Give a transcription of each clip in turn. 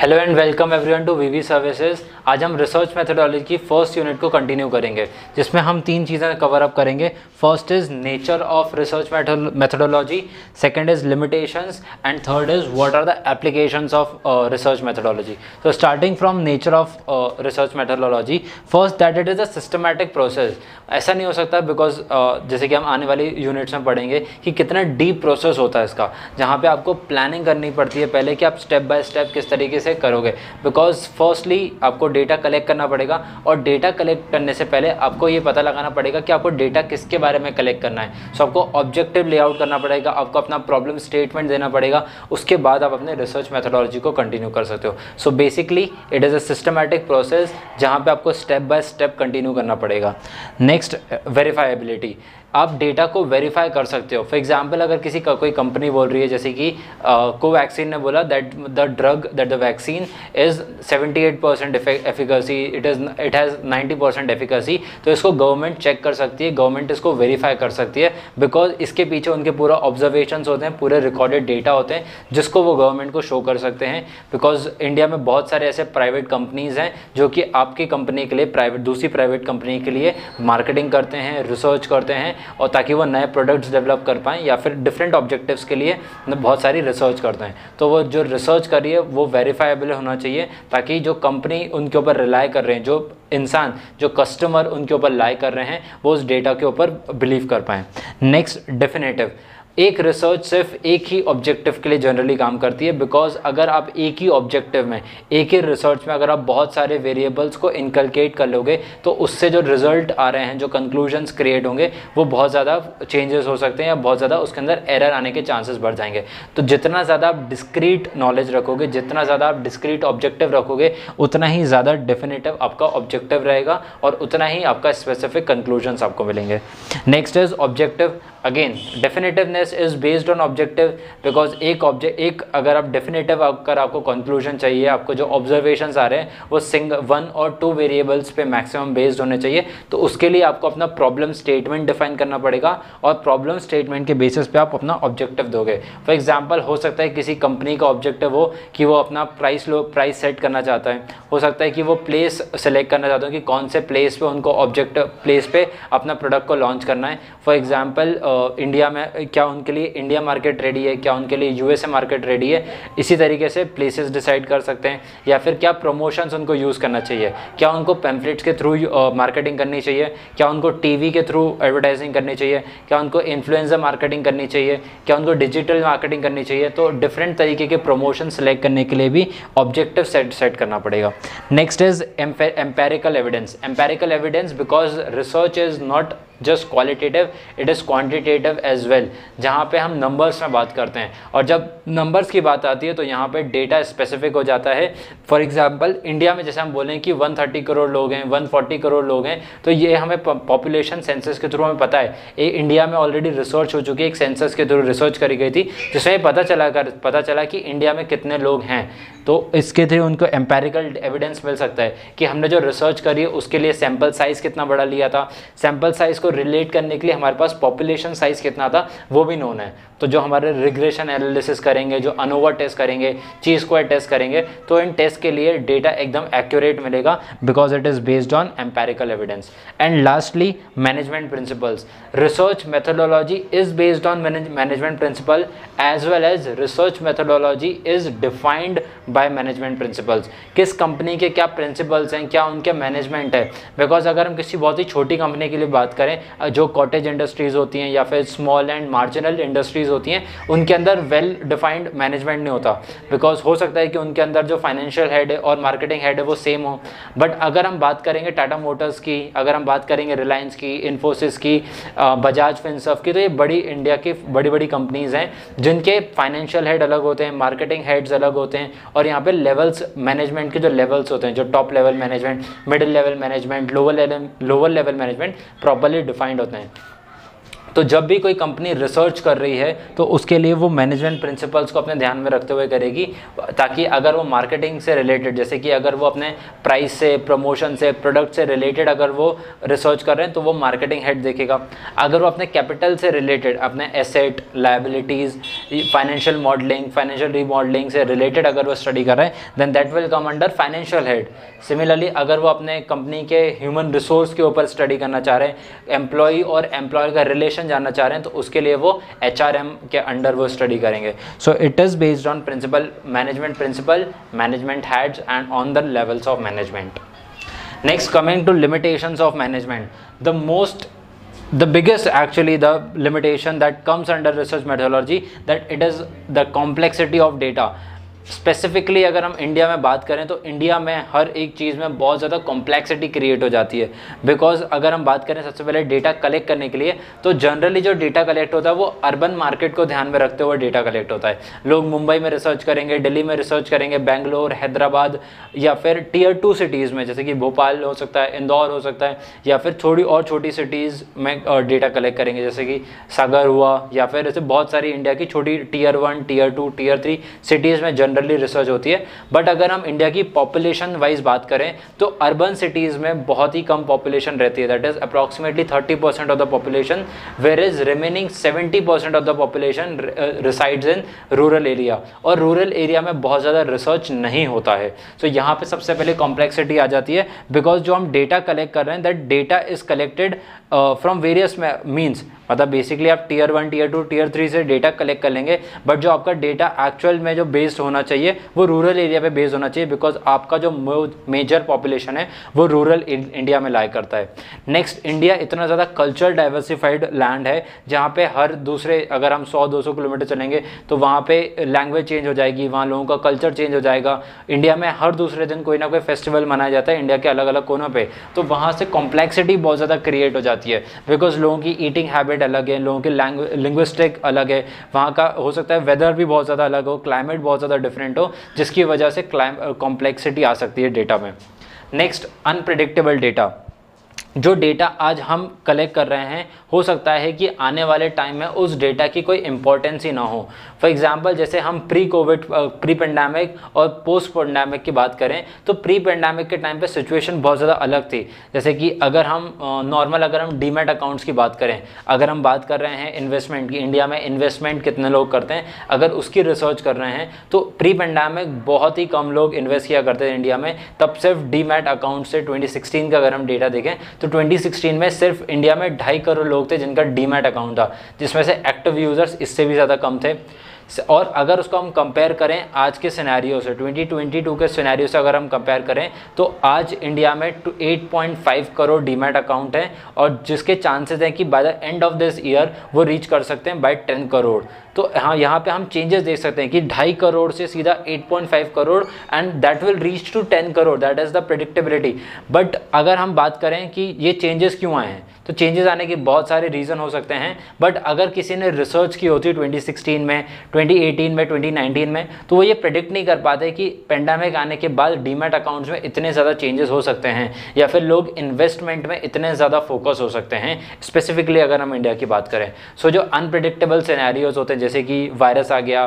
Hello and welcome everyone to VV services. आज हम research methodology की फर्स्ट यूनिट को कंटिन्यू करेंगे, जिसमें हम तीन चीज़ें कवर अप करेंगे। First is nature of research methodology, second is limitations and third is what are the applications of research methodology. तो starting from nature of research methodology, first that it is a systematic process. ऐसा नहीं हो सकता because जैसे कि हम आने वाली यूनिट्स में पढ़ेंगे कि कितना डीप प्रोसेस होता है इसका, जहाँ पे आपको प्लानिंग करनी पड़ती है पहले कि आप स्टेप बाय स्टेप किस तरीके से करोगे। बिकॉज फर्स्टली आपको डेटा कलेक्ट करना पड़ेगा, और डेटा कलेक्ट करने से पहले आपको ये पता लगाना पड़ेगा कि आपको डेटा किसके बारे में कलेक्ट करना है। सो आपको ऑब्जेक्टिव लेआउट करना पड़ेगा, आपको अपना प्रॉब्लम स्टेटमेंट देना पड़ेगा, उसके बाद आप अपने रिसर्च मेथोडोलॉजी को कंटिन्यू कर सकते हो। So basically it is a systematic process जहाँ पे आपको स्टेप बाय स्टेप कंटिन्यू करना पड़ेगा। Next, verifiability. आप डेटा को वेरीफाई कर सकते हो। फॉर एग्जांपल, अगर किसी का कोई कंपनी बोल रही है, जैसे कि कोवैक्सीन ने बोला that the vaccine is 78% efficacy, it has 90% efficacy, तो इसको गवर्नमेंट चेक कर सकती है, गवर्नमेंट इसको वेरीफाई कर सकती है, बिकॉज इसके पीछे उनके पूरा ऑब्जर्वेशंस होते हैं, पूरे रिकॉर्डेड डेटा होते हैं, जिसको वो गवर्नमेंट को शो कर सकते हैं। बिकॉज इंडिया में बहुत सारे ऐसे प्राइवेट कंपनीज़ हैं जो कि आपकी कंपनी के लिए दूसरी प्राइवेट कंपनी के लिए मार्केटिंग करते हैं, रिसर्च करते हैं, और ताकि वो नए प्रोडक्ट्स डेवलप कर पाएँ या फिर डिफरेंट ऑब्जेक्टिव्स के लिए बहुत सारी रिसर्च करते हैं। तो वो जो रिसर्च कर रही है वो वेरीफाइबल होना चाहिए, ताकि जो कंपनी उनके ऊपर रिलाई कर रहे हैं, जो इंसान, जो कस्टमर उनके ऊपर रिलाई कर रहे हैं, वो उस डेटा के ऊपर बिलीव कर पाएँ। Next, definitive. एक रिसर्च सिर्फ एक ही ऑब्जेक्टिव के लिए जनरली काम करती है, बिकॉज अगर आप एक ही ऑब्जेक्टिव में, एक ही रिसर्च में अगर आप बहुत सारे वेरिएबल्स को इनकलकेट कर लोगे, तो उससे जो रिजल्ट आ रहे हैं, जो कंक्लूजन्स क्रिएट होंगे, वो बहुत ज़्यादा चेंजेस हो सकते हैं या बहुत ज़्यादा उसके अंदर एरर आने के चांसेस बढ़ जाएंगे। तो जितना ज़्यादा आप डिस्क्रीट नॉलेज रखोगे, जितना ज़्यादा आप डिस्क्रीट ऑब्जेक्टिव रखोगे, उतना ही ज़्यादा डेफिनेटिव आपका ऑब्जेक्टिव रहेगा और उतना ही आपका स्पेसिफिक कंक्लूजन्स आपको मिलेंगे। Next is objective. Again, definitiveness is based on objective, because एक अगर आप डेफिनेटिव अगर आपको कंक्लूजन चाहिए, आपको जो ऑब्जर्वेशंस आ रहे हैं वो वन और टू वेरिएबल्स पे मैक्सिमम बेस्ड होने चाहिए, तो उसके लिए आपको अपना प्रॉब्लम स्टेटमेंट डिफाइन करना पड़ेगा, और प्रॉब्लम स्टेटमेंट के बेसिस पे आप अपना ऑब्जेक्टिव दोगे। फॉर एग्जांपल, हो सकता है किसी कंपनी का ऑब्जेक्टिव हो कि वो अपना प्राइस सेट करना चाहता है, हो सकता है कि वो प्लेस सेलेक्ट करना चाहता है कि कौन से प्लेस पे उनको ऑब्जेक्टिव प्लेस पे अपना प्रोडक्ट को लॉन्च करना है। फॉर एग्जाम्पल, इंडिया में क्या उनके लिए इंडिया मार्केट रेडी है, क्या उनके लिए यूएसए मार्केट रेडी है, इसी तरीके से प्लेसेस डिसाइड कर सकते हैं। या फिर क्या प्रमोशंस उनको यूज़ करना चाहिए, क्या उनको पैम्फलेट्स के थ्रू मार्केटिंग करनी चाहिए, क्या उनको टीवी के थ्रू एडवर्टाइजिंग करनी चाहिए, क्या उनको इन्फ्लुएंसर मार्केटिंग करनी चाहिए, क्या उनको डिजिटल मार्केटिंग करनी चाहिए। तो डिफरेंट तरीके के प्रमोशन सेलेक्ट करने के लिए भी ऑब्जेक्टिव सेट करना पड़ेगा। Next is empirical evidence. Empirical evidence, because research is not just qualitative, it is quantitative as well, जहाँ पे हम नंबर्स में बात करते हैं, और जब नंबर्स की बात आती है तो यहाँ पे डेटा स्पेसिफिक हो जाता है। फॉर एग्जांपल, इंडिया में जैसे हम बोलें कि 130 करोड़ लोग हैं, 140 करोड़ लोग हैं, तो ये हमें पॉपुलेशन सेंसस के थ्रू हमें पता है। इंडिया में ऑलरेडी रिसर्च हो चुकी है, एक सेंसस के थ्रू रिसर्च करी गई थी, जिसमें पता चला कि इंडिया में कितने लोग हैं। तो इसके थ्रू उनको एम्पेरिकल एविडेंस मिल सकता है कि हमने जो रिसर्च करी है उसके लिए सैम्पल साइज़ कितना बड़ा लिया था, सैम्पल साइज़ को रिलेट करने के लिए हमारे पास पॉपुलेशन साइज़ कितना था वो भी नोन है। तो जो हमारे रिग्रेशन एनालिसिस करेंगे, जो अनोवा टेस्ट करेंगे, ची स्क्वायर टेस्ट करेंगे, तो इन टेस्ट के लिए डेटा एकदम एक्यूरेट मिलेगा, because it is based on empirical evidence. And lastly, management principles. Research methodology is based on management principle as well as research methodology is defined by management principles. किस company के क्या principles हैं, क्या उनके management है। Because अगर हम किसी बहुत ही छोटी कंपनी के लिए बात करें, जो कॉटेज इंडस्ट्रीज़ होती हैं या फिर स्मॉल एंड मार्जिनल इंडस्ट्रीज़ होती हैं, उनके अंदर वेल डिफाइंड मैनेजमेंट नहीं होता, बिकॉज हो सकता है कि उनके अंदर जो फाइनेंशियल हेड है और मार्केटिंग हेड है वो सेम हो। बट अगर हम बात करेंगे टाटा मोटर्स की, अगर हम बात करेंगे रिलायंस की, इन्फोसिस की, बजाज फिनसर्व की, तो ये बड़ी इंडिया की बड़ी कंपनीज़ हैं जिनके फाइनेंशियल हेड अलग होते हैं, मार्केटिंग हेड्स अलग होते हैं, और यहाँ पे लेवल्स, मैनेजमेंट के जो लेवल्स होते हैं, जो top level management, middle level management, lower level management properly defined होते हैं। तो जब भी कोई कंपनी रिसर्च कर रही है तो उसके लिए वो मैनेजमेंट प्रिंसिपल्स को अपने ध्यान में रखते हुए करेगी, ताकि अगर वो मार्केटिंग से रिलेटेड, जैसे कि अगर वो अपने प्राइस से, प्रमोशन से, प्रोडक्ट से रिलेटेड अगर वो रिसर्च कर रहे हैं तो वो मार्केटिंग हेड देखेगा। अगर वो अपने कैपिटल से रिलेटेड, अपने asset, liabilities, financial modelling, financial remodelling से रिलेटेड अगर वो स्टडी कर रहे हैं, then that will come under financial head. Similarly अगर वो अपने कंपनी के ह्यूमन रिसोर्स के ऊपर स्टडी करना चाह रहे हैं, एम्प्लॉय और एम्प्लॉयर का रिलेशन जानना चाह रहे हैं, तो उसके लिए वो HRM के अंडर वो स्टडी करेंगे। So it is based on principle, management heads and on the levels of management. Next, coming to limitations of management, the biggest actually the limitation that comes under research methodology, that it is the complexity of data। Specifically अगर हम India में बात करें तो India में हर एक चीज़ में बहुत ज़्यादा कॉम्प्लेक्सिटी क्रिएट हो जाती है। बिकॉज अगर हम बात करें सबसे पहले डेटा कलेक्ट करने के लिए, तो जनरली जो डेटा कलेक्ट होता है वो अर्बन मार्केट को ध्यान में रखते हुए डेटा कलेक्ट होता है। लोग मुंबई में रिसर्च करेंगे, दिल्ली में रिसर्च करेंगे, बेंगलोर, हैदराबाद या फिर Tier 2 सिटीज़ में, जैसे कि भोपाल हो सकता है, इंदौर हो सकता है, या फिर थोड़ी और छोटी सिटीज़ में डेटा कलेक्ट करेंगे, जैसे कि सागर हुआ, या फिर ऐसे बहुत सारी इंडिया की छोटी Tier 1, Tier 2, Tier 3 सिटीज़ में जनरली रिसर्च होती है। बट अगर हम इंडिया की पॉपुलेशन वाइज बात करें तो अर्बन सिटीज़ में बहुत ही कम पॉपुलेशन रहती है, that is approximately 30% of the population, where is remaining 70% of the population resides in rural area, और रूरल एरिया में बहुत ज़्यादा रिसर्च नहीं होता है। तो यहाँ पे सबसे पहले कॉम्प्लेक्सिटी आ जाती है, बिकॉज जो हम डेटा कलेक्ट कर रहे हैं, that data is collected from various means, मतलब बेसिकली आप Tier 1, Tier 2, Tier 3 से डेटा कलेक्ट कर लेंगे, बट जो आपका डेटा एक्चुअल में जो बेस्ड होना चाहिए वो रूरल एरिया पे बेस्ड होना चाहिए, बिकॉज आपका जो मेजर पॉपुलेशन है वो रूरल इंडिया में लाई करता है। नेक्स्ट, इंडिया इतना ज़्यादा कल्चर डाइवर्सिफाइड लैंड है, जहाँ पे हर दूसरे, अगर हम 100-200 किलोमीटर चलेंगे तो वहाँ पे लैंग्वेज चेंज हो जाएगी, वहाँ लोगों का कल्चर चेंज हो जाएगा। इंडिया में हर दूसरे दिन कोई ना कोई फेस्टिवल मनाया जाता है इंडिया के अलग अलग कोनों पर, तो वहाँ से कॉम्प्लेक्सिटी बहुत ज़्यादा क्रिएट हो जाती है, बिकॉज लोगों की ईटिंग हैबिट अलग है, लोगों की लिंग्विस्टिक अलग है, वहाँ का हो सकता है वेदर भी बहुत ज़्यादा अलग हो, क्लाइमेट बहुत ज़्यादा डिफरेंट हो, जिसकी वजह से कॉम्प्लेक्सिटी आ सकती है डेटा में। Next, unpredictable data. जो डेटा आज हम कलेक्ट कर रहे हैं, हो सकता है कि आने वाले टाइम में उस डेटा की कोई इंपॉर्टेंस ही ना हो। फॉर एग्जांपल, जैसे हम प्री पेंडेमिक और पोस्ट पेंडेमिक की बात करें, तो प्री पेंडेमिक के टाइम पे सिचुएशन बहुत ज़्यादा अलग थी। जैसे कि अगर हम नॉर्मल अगर हम डीमैट अकाउंट्स की बात करें, अगर हम बात कर रहे हैं इन्वेस्टमेंट की, इंडिया में इन्वेस्टमेंट कितने लोग करते हैं, अगर उसकी रिसर्च कर रहे हैं, तो प्री पेंडेमिक बहुत ही कम लोग इन्वेस्ट किया करते थे इंडिया में। तब सिर्फ डीमैट अकाउंट से 2016 का अगर हम डेटा देखें तो 2016 में सिर्फ इंडिया में 2.5 करोड़ लोग थे जिनका डीमैट अकाउंट था, जिसमें से एक्टिव यूजर्स इससे भी ज़्यादा कम थे। और अगर उसको हम कंपेयर करें आज के सिनेरियो से, 2022 के सिनेरियो से अगर हम कंपेयर करें, तो आज इंडिया में 8.5 करोड़ डीमैट अकाउंट हैं, और जिसके चांसेस हैं कि by the end of this year वो रीच कर सकते हैं बाय 10 करोड़। तो हाँ, यहाँ पे हम चेंजेस देख सकते हैं कि 2.5 करोड़ से सीधा 8.5 crore and that will reach to 10 crore, that is the predictability. But अगर हम बात करें कि ये चेंजेस क्यों आए हैं, तो चेंजेस आने के बहुत सारे रीज़न हो सकते हैं। बट अगर किसी ने रिसर्च की होती 2016 में, 2018 में, 2019 में, तो वो ये प्रेडिक्ट नहीं कर पाते कि पेंडेमिक आने के बाद डीमैट अकाउंट्स में इतने ज़्यादा चेंजेस हो सकते हैं, या फिर लोग इन्वेस्टमेंट में इतने ज़्यादा फोकस हो सकते हैं, स्पेसिफिकली अगर हम इंडिया की बात करें। सो जो अनप्रेडिक्टेबल सिनेरियोज होते हैं, जैसे कि वायरस आ गया,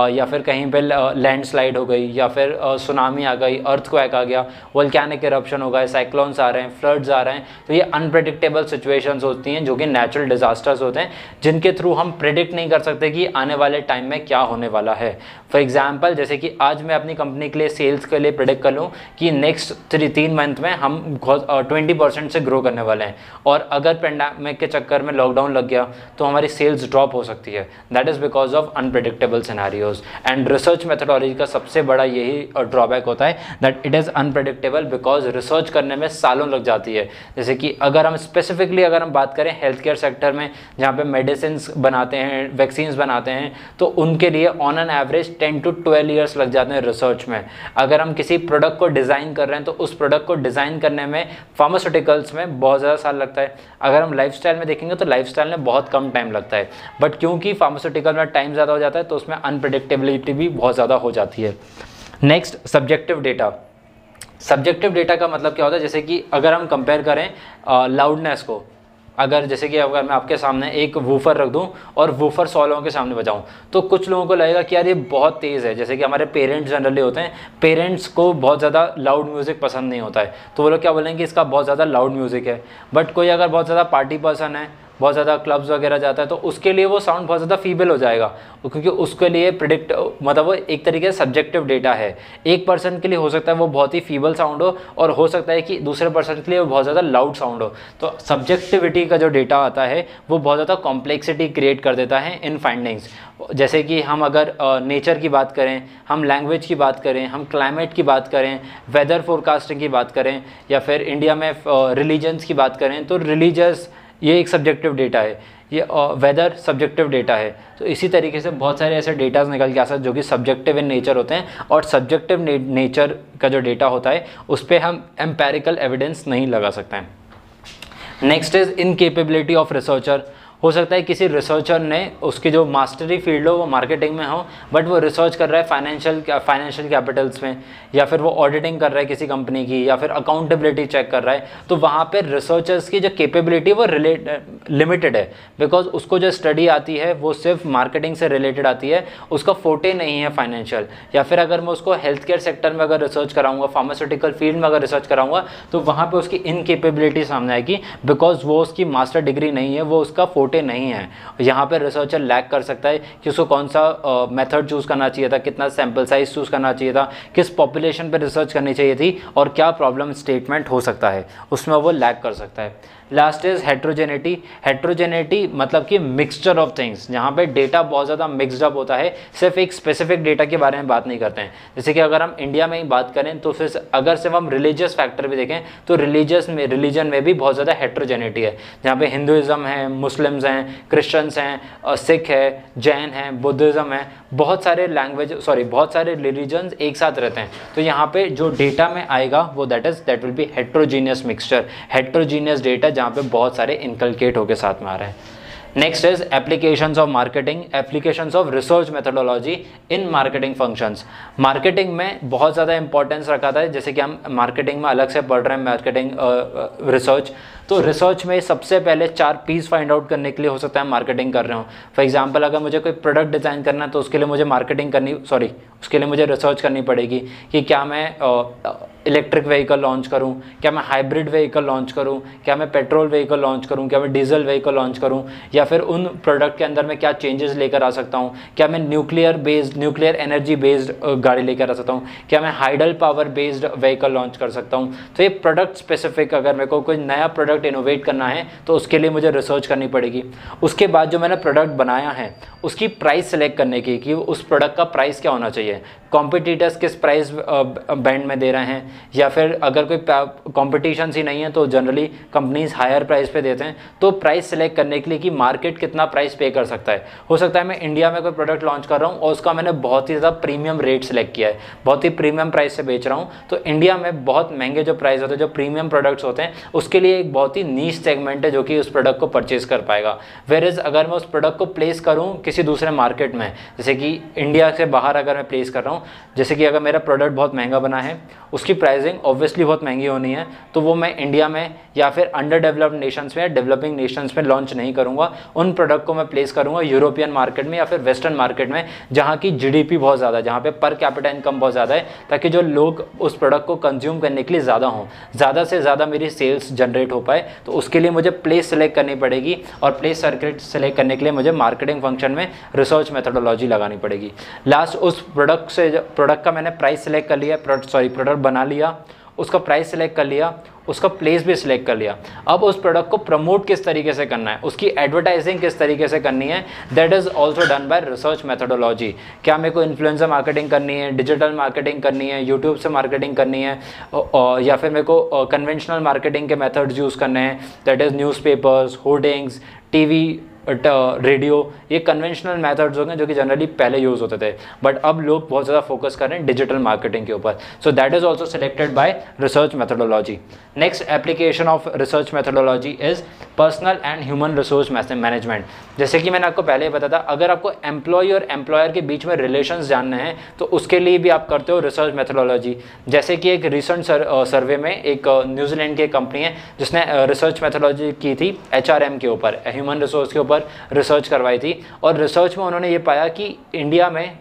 या फिर कहीं पे लैंडस्लाइड हो गई, या फिर सुनामी आ गई, अर्थक्वेक आ गया, वोल्केनिक इरप्शन हो गए, साइक्लोन्स आ रहे हैं, फ्लड्स आ रहे हैं, तो ये अनप्रेडिक्टेबल सिचुएशंस होती हैं जो कि नेचुरल डिजास्टर्स होते हैं, जिनके थ्रू हम प्रेडिक्ट नहीं कर सकते कि आने वाले टाइम में क्या होने वाला है। फॉर एग्जाम्पल, जैसे कि आज मैं अपनी कंपनी के लिए सेल्स के लिए प्रेडिक्ट कर लूँ कि नेक्स्ट 3 मंथ में हम 20% से ग्रो करने वाले हैं, और अगर पेंडेमिक के चक्कर में लॉकडाउन लग गया तो हमारी सेल्स ड्रॉप हो सकती है। That is because of unpredictable scenarios. And research methodology का सबसे बड़ा यही ड्रॉबैक होता है, that it is unpredictable, because research करने में सालों लग जाती है। जैसे कि अगर हम स्पेसिफिकली अगर हम बात करें हेल्थ केयर सेक्टर में, जहाँ पे मेडिसिन बनाते हैं, वैक्सीन्स बनाते हैं, तो उनके लिए on an average 10 to 12 years लग जाते हैं रिसर्च में। अगर हम किसी प्रोडक्ट को डिज़ाइन कर रहे हैं तो उस प्रोडक्ट को डिज़ाइन करने में फार्मास्यूटिकल्स में बहुत ज़्यादा साल लगता है। अगर हम लाइफस्टाइल में देखेंगे तो लाइफस्टाइल में बहुत कम टाइम लगता है, बट क्योंकि फार्मास्यूटिकल में टाइम ज़्यादा हो जाता है तो उसमें अनप्रेडिक्टेबिलिटी भी बहुत ज़्यादा हो जाती है। Next, subjective data. Subjective data का मतलब क्या होता है, जैसे कि अगर हम कंपेयर करें लाउडनेस को, अगर जैसे कि अगर मैं आपके सामने एक वूफर रख दूं और वूफर 100 लोगों के सामने बजाऊं तो कुछ लोगों को लगेगा कि यार ये बहुत तेज़ है। जैसे कि हमारे पेरेंट्स जनरली होते हैं, पेरेंट्स को बहुत ज़्यादा लाउड म्यूज़िक पसंद नहीं होता है, तो वो लोग क्या बोलेंगे, इसका बहुत ज़्यादा लाउड म्यूज़िक है। बट कोई अगर बहुत ज़्यादा पार्टी पर्सन है, बहुत ज़्यादा क्लब्स वगैरह जाता है, तो उसके लिए वो साउंड बहुत ज़्यादा फीबल हो जाएगा, क्योंकि उसके लिए प्रिडिक्ट मतलब वो एक तरीके से सब्जेक्टिव डेटा है। एक पर्सन के लिए हो सकता है वो बहुत ही फीबल साउंड हो, और हो सकता है कि दूसरे पर्सन के लिए वो बहुत ज़्यादा लाउड साउंड हो। तो सब्जेक्टिविटी का जो डेटा आता है वो बहुत ज़्यादा कॉम्प्लेक्सिटी क्रिएट कर देता है इन फाइंडिंग्स। जैसे कि हम अगर नेचर की बात करें, हम लैंग्वेज की बात करें, हम क्लाइमेट की बात करें, वेदर फोरकास्टिंग की बात करें, या फिर इंडिया में रिलीजन्स की बात करें, तो रिलीजियस ये एक सब्जेक्टिव डेटा है, ये वेदर सब्जेक्टिव डेटा है। तो इसी तरीके से बहुत सारे ऐसे डेटाज निकल के आ सकते हैं जो कि सब्जेक्टिव इन नेचर होते हैं, और सब्जेक्टिव नेचर का जो डेटा होता है उस पर हम एम्पेरिकल एविडेंस नहीं लगा सकते हैं। Next is incapability of researcher. हो सकता है किसी रिसर्चर ने उसकी जो मास्टरी फील्ड हो वो मार्केटिंग में हो, बट वो रिसर्च कर रहा है फाइनेंशियल कैपिटल्स में, या फिर वो ऑडिटिंग कर रहा है किसी कंपनी की, या फिर अकाउंटेबिलिटी चेक कर रहा है। तो वहाँ पे रिसर्चर्स की जो कैपेबिलिटी वो लिमिटेड है, बिकॉज उसको जो स्टडी आती है वो सिर्फ मार्केटिंग से रिलेटेड आती है, उसका फोटे नहीं है फाइनेंशियल। या फिर अगर मैं उसको हेल्थ केयर सेक्टर में अगर रिसर्च कराऊंगा, फार्मास्यूटिकल फील्ड में अगर रिसर्च कराऊंगा, तो वहाँ पर उसकी इनकेपेबिलिटी सामने आएगी, बिकॉज वो उसकी मास्टर डिग्री नहीं है, वो उसका नहीं है। यहाँ पे रिसर्चर लैग कर सकता है कि उसको कौन सा मेथड चूज करना चाहिए था, कितना सैंपल साइज चूज करना चाहिए था, किस पॉपुलेशन पे रिसर्च करनी चाहिए थी, और क्या प्रॉब्लम स्टेटमेंट हो सकता है, उसमें वो लैग कर सकता है। Last is heterogeneity. हेट्रोजेनिटी मतलब कि मिक्सचर ऑफ थिंग्स, जहाँ पे डेटा बहुत ज़्यादा मिक्सड अप होता है, सिर्फ एक स्पेसिफिक डेटा के बारे में बात नहीं करते हैं। जैसे कि अगर हम इंडिया में ही बात करें तो फिर अगर सिर्फ हम रिलीजियस फैक्टर भी देखें तो रिलीजन में भी बहुत ज़्यादा हेट्रोजेनिटी है, जहाँ पे हिंदुइज्म है, मुस्लिम्स हैं, क्रिश्चियंस हैं, सिख है, जैन हैं, बुद्धिज़्म है, बहुत सारे बहुत सारे रिलीजन्स एक साथ रहते हैं। तो यहाँ पे जो डेटा में आएगा वो that will be heterogeneous mixture, heterogeneous data जहाँ पे बहुत सारे इनकलकेट होके साथ में आ रहे हैं। Next is applications of marketing, applications of research methodology in marketing functions. Marketing में बहुत ज़्यादा इंपॉर्टेंस रखा था, जैसे कि हम मार्केटिंग में अलग से पढ़ रहे हैं मार्केटिंग रिसर्च, तो रिसर्च में सबसे पहले 4 पीस फाइंड आउट करने के लिए हो सकता है मार्केटिंग कर रहे हो। फॉर एग्जांपल अगर मुझे कोई प्रोडक्ट डिज़ाइन करना है तो उसके लिए मुझे रिसर्च करनी पड़ेगी कि क्या मैं इलेक्ट्रिक व्हीकल लॉन्च करूं, क्या मैं हाइब्रिड व्हीकल लॉन्च करूं, क्या मैं पेट्रोल व्हीकल लॉन्च करूं, क्या मैं डीजल व्हीकल लॉन्च करूं, या फिर उन प्रोडक्ट के अंदर मैं क्या चेंजेस लेकर आ सकता हूं, क्या मैं न्यूक्लियर एनर्जी बेस्ड गाड़ी लेकर आ सकता हूं, क्या मैं hydel power based vehicle launch कर सकता हूं। तो ये प्रोडक्ट स्पेसिफिक, अगर मेरे को कोई नया प्रोडक्ट इनोवेट करना है तो उसके लिए मुझे रिसर्च करनी पड़ेगी। उसके बाद जो मैंने प्रोडक्ट बनाया है उसकी प्राइस सेलेक्ट करने की, कि उस प्रोडक्ट का प्राइस क्या होना चाहिए, कॉम्पिटिटर्स किस प्राइस बैंड में दे रहे हैं, या फिर अगर कोई कॉम्पिटिशन ही नहीं है तो जनरली कंपनीज हायर प्राइस पे देते हैं। तो प्राइस सेलेक्ट करने के लिए कि मार्केट कितना प्राइस पे कर सकता है। हो सकता है मैं इंडिया में कोई प्रोडक्ट लॉन्च कर रहा हूँ और उसका मैंने बहुत ही ज़्यादा प्रीमियम रेट सेलेक्ट किया है, बहुत ही प्रीमियम प्राइस से बेच रहा हूँ, तो इंडिया में बहुत महंगे जो प्राइस होते हैं, जो प्रीमियम प्रोडक्ट्स होते हैं, उसके लिए एक बहुत ही नीश सेगमेंट है जो कि उस प्रोडक्ट को परचेज कर पाएगा। वेयरएज अगर मैं उस प्रोडक्ट को प्लेस करूँ किसी दूसरे मार्केट में, जैसे कि इंडिया से बाहर अगर मैं प्लेस कर रहा हूँ, जैसे कि अगर मेरा प्रोडक्ट बहुत महंगा बना है, उसकी प्राइसिंग ऑब्वियसली बहुत महंगी होनी है, तो वो मैं इंडिया में या फिर अंडर डेवलप्ड नेशंस में या डेवलपिंग नेशंस में लॉन्च नहीं करूँगा। उन प्रोडक्ट को मैं प्लेस करूँगा यूरोपियन मार्केट में या फिर वेस्टर्न मार्केट में, जहाँ की जीडीपी बहुत ज़्यादा है, जहाँ पे पर कैपिटा इनकम बहुत ज़्यादा है, ताकि जो लोग उस प्रोडक्ट को कंज्यूम करने के लिए ज़्यादा हों, ज़्यादा से ज़्यादा मेरी सेल्स जनरेट हो पाए। तो उसके लिए मुझे प्लेस सेलेक्ट करनी पड़ेगी, और प्लेस सर्किट सेलेक्ट करने के लिए मुझे मार्केटिंग फंक्शन में रिसर्च मेथोडोलॉजी लगानी पड़ेगी। लास्ट उस प्रोडक्ट का मैंने प्राइस सेलेक्ट कर लिया, प्रोडक्ट बना लिया, उसका प्राइस सेलेक्ट कर लिया, उसका प्लेस भी सिलेक्ट कर लिया। अब उस प्रोडक्ट को प्रमोट किस तरीके से करना है, उसकी एडवर्टाइजिंग किस तरीके से करनी है, that is also done by research methodology. क्या मेरे को इन्फ्लुएंसर मार्केटिंग करनी है, डिजिटल मार्केटिंग करनी है, यूट्यूब से मार्केटिंग करनी है, या फिर मेरे को कन्वेंशनल मार्केटिंग के मेथड्स यूज़ करने हैं, that is newspapers, hoardings, TV, radio, ये कन्वेंशनल मेथड्स हो गए जो कि जनरली पहले यूज़ होते थे, बट अब लोग बहुत ज़्यादा फोकस कर रहे हैं डिजिटल मार्केटिंग के ऊपर। So that is also selected by research methodology. Next application of research methodology is personal and human resource management. जैसे कि मैंने आपको पहले ही बताया था, अगर आपको एम्प्लॉय और एम्प्लॉयर के बीच में रिलेशंस जानने हैं तो उसके लिए भी आप करते हो रिसर्च मेथोडोलॉजी। जैसे कि एक रिसेंट सर्वे में एक न्यूजीलैंड की कंपनी है जिसने रिसर्च मेथोडोलॉजी की थी HRM के ऊपर, ह्यूमन रिसोर्स के ऊपर रिसर्च करवाई थी। और रिसर्च में उन्होंने ये पाया कि इंडिया में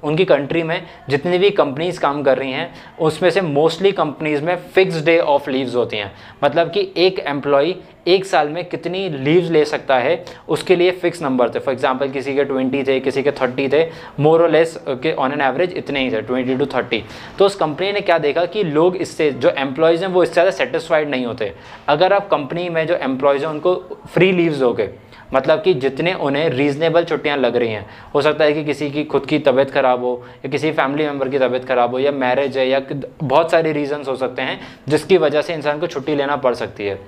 उनकी कंट्री में जितनी भी कंपनीज काम कर रही हैं उसमें से मोस्टली कंपनीज में फिक्स डे ऑफ लीव्स होती हैं। मतलब कि एक एम्प्लॉय एक साल में कितनी लीव्स ले सकता है उसके लिए फिक्स नंबर थे। फॉर एग्जांपल किसी के 20 थे, किसी के 30 थे, मोर और लेस के ऑन एन एवरेज इतने ही थे, 20 to 30। तो उस कंपनी ने क्या देखा कि लोग इससे, जो एम्प्लॉयज़ हैं वो इससे ज़्यादा सेटिस्फाइड नहीं होते। अगर आप कंपनी में जो एम्प्लॉयज़ हैं उनको फ्री लीव्स दोगे, मतलब कि जितने उन्हें रीजनेबल छुट्टियां लग रही हैं, हो सकता है कि किसी की खुद की तबीयत ख़राब हो या किसी फैमिली मेम्बर की तबीयत ख़राब हो या मैरिज है या बहुत सारे रीजंस हो सकते हैं जिसकी वजह से इंसान को छुट्टी लेना पड़ सकती है।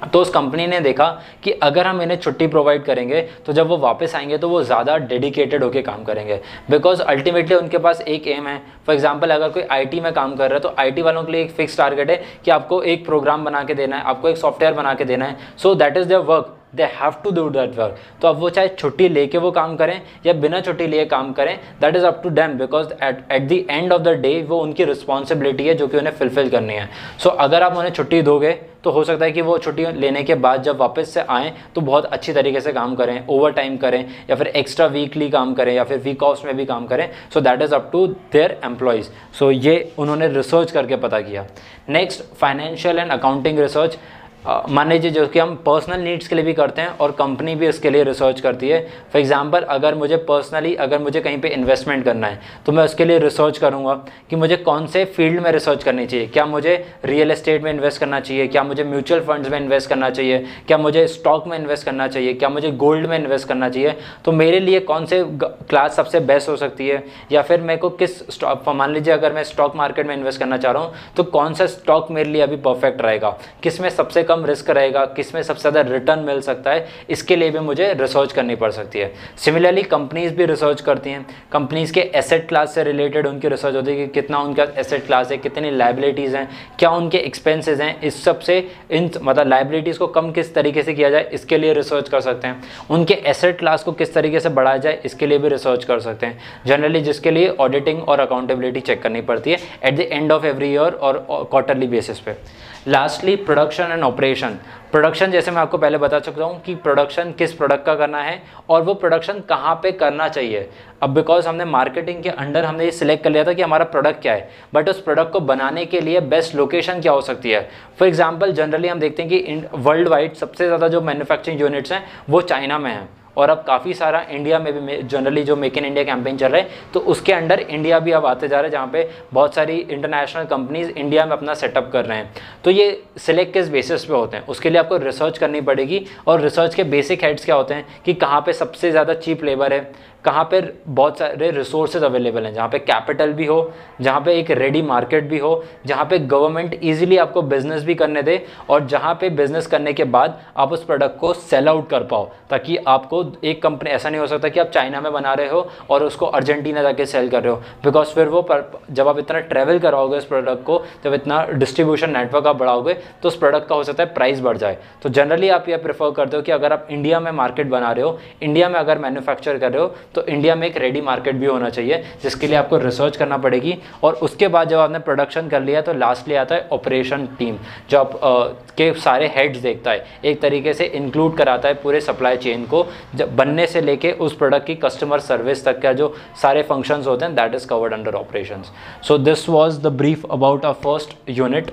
तो उस कंपनी ने देखा कि अगर हम इन्हें छुट्टी प्रोवाइड करेंगे तो जब वो वापस आएंगे तो वो ज़्यादा डेडिकेटेड होकर काम करेंगे, बिकॉज अल्टीमेटली उनके पास एक एम है। फॉर एग्जांपल अगर कोई आईटी में काम कर रहा है तो आईटी वालों के लिए एक फिक्स टारगेट है कि आपको एक प्रोग्राम बना के देना है, आपको एक सॉफ्टवेयर बना के देना है। So that is their work, they have to do that work. तो अब वो चाहे छुट्टी लेके वो काम करें या बिना छुट्टी लिए काम करें, that is up to them, because at the end of the day वो उनकी रिस्पॉन्सिबिलिटी है जो कि उन्हें फुलफिल करनी है। सो अगर आप उन्हें छुट्टी दोगे तो हो सकता है कि वो छुट्टी लेने के बाद जब वापस से आएँ तो बहुत अच्छी तरीके से काम करें, ओवर टाइम करें या फिर एक्स्ट्रा वीकली काम करें या फिर वीक ऑफ्स में भी काम करें। So that is up to their employees. So ये उन्होंने रिसर्च करके पता किया। Next, financial and accounting research. मान लीजिए जो कि हम पर्सनल नीड्स के लिए भी करते हैं और कंपनी भी इसके लिए रिसर्च करती है। फॉर एग्जांपल अगर मुझे पर्सनली अगर मुझे कहीं पे इन्वेस्टमेंट करना है तो मैं उसके लिए रिसर्च करूंगा कि मुझे कौन से फील्ड में रिसर्च करनी चाहिए। क्या मुझे रियल एस्टेट में इन्वेस्ट करना चाहिए, क्या मुझे म्यूचुअल फंड्स में इन्वेस्ट करना चाहिए, क्या मुझे स्टॉक में इन्वेस्ट करना चाहिए, क्या मुझे गोल्ड में इन्वेस्ट करना चाहिए। तो मेरे लिए कौन से क्लास सबसे बेस्ट हो सकती है, या फिर मेरे को किस स्टॉक, मान लीजिए अगर मैं स्टॉक मार्केट में इन्वेस्ट करना चाह रहा हूँ तो कौन सा स्टॉक मेरे लिए अभी परफेक्ट रहेगा, किस में सबसे कम रिस्क रहेगा, किस में सबसे ज़्यादा रिटर्न मिल सकता है, इसके लिए भी मुझे रिसर्च करनी पड़ सकती है। सिमिलरली कंपनीज भी रिसर्च करती हैं। कंपनीज के एसेट क्लास से रिलेटेड उनकी रिसर्च होती है कि कितना उनका एसेट क्लास है, कितनी लायबिलिटीज़ हैं, क्या उनके एक्सपेंसेस हैं, इस सब से इन मतलब लायबिलिटीज़ को कम किस तरीके से किया जाए इसके लिए रिसर्च कर सकते हैं। उनके एसेट क्लास को किस तरीके से बढ़ाया जाए इसके लिए भी रिसर्च कर सकते हैं। जनरली जिसके लिए ऑडिटिंग और अकाउंटेबिलिटी चेक करनी पड़ती है eight the end of every year और क्वार्टरली बेसिस पे। Lastly, production and operation. Production जैसे मैं आपको पहले बता चुका हूँ कि प्रोडक्शन किस प्रोडक्ट का करना है और वो प्रोडक्शन कहाँ पे करना चाहिए। अब बिकॉज हमने मार्केटिंग के अंडर हमने ये सिलेक्ट कर लिया था कि हमारा प्रोडक्ट क्या है, बट उस प्रोडक्ट को बनाने के लिए बेस्ट लोकेशन क्या हो सकती है। फॉर एग्जांपल जनरली हम देखते हैं कि वर्ल्ड वाइड सबसे ज़्यादा जो मैन्युफैक्चरिंग यूनिट्स हैं वो चाइना में हैं, और अब काफ़ी सारा इंडिया में भी जनरली जो मेक इन इंडिया कैंपेन चल रहा है तो उसके अंडर इंडिया भी अब आते जा रहा है, जहाँ पे बहुत सारी इंटरनेशनल कंपनीज इंडिया में अपना सेटअप कर रहे हैं। तो ये सिलेक्ट किस बेसिस पे होते हैं उसके लिए आपको रिसर्च करनी पड़ेगी। और रिसर्च के बेसिक हेड्स क्या होते हैं कि कहाँ पे सबसे ज़्यादा चीप लेबर है, कहाँ पे बहुत सारे रिसोर्सेज अवेलेबल हैं, जहाँ पे कैपिटल भी हो, जहाँ पे एक रेडी मार्केट भी हो, जहाँ पे गवर्नमेंट इजीली आपको बिजनेस भी करने दे, और जहाँ पे बिजनेस करने के बाद आप उस प्रोडक्ट को सेल आउट कर पाओ। ताकि आपको एक कंपनी, ऐसा नहीं हो सकता कि आप चाइना में बना रहे हो और उसको अर्जेंटीना जाके सेल कर रहे हो, बिकॉज फिर वो जब आप इतना ट्रेवल कराओगे उस प्रोडक्ट को, जब इतना डिस्ट्रीब्यूशन नेटवर्क आप बढ़ाओगे तो उस प्रोडक्ट का हो सकता है प्राइस बढ़ जाए। तो जनरली आप ये प्रेफर करते हो कि अगर आप इंडिया में मार्केट बना रहे हो, इंडिया में अगर मैन्युफैक्चर कर रहे हो तो इंडिया में एक रेडी मार्केट भी होना चाहिए, जिसके लिए आपको रिसर्च करना पड़ेगी। और उसके बाद जब आपने प्रोडक्शन कर लिया तो लास्टली आता है ऑपरेशन टीम, जो आप के सारे हेड्स देखता है, एक तरीके से इंक्लूड कराता है पूरे सप्लाई चेन को, जब बनने से लेके उस प्रोडक्ट की कस्टमर सर्विस तक का जो सारे फंक्शंस होते हैं, that is covered under operations. So this was the brief about our first unit.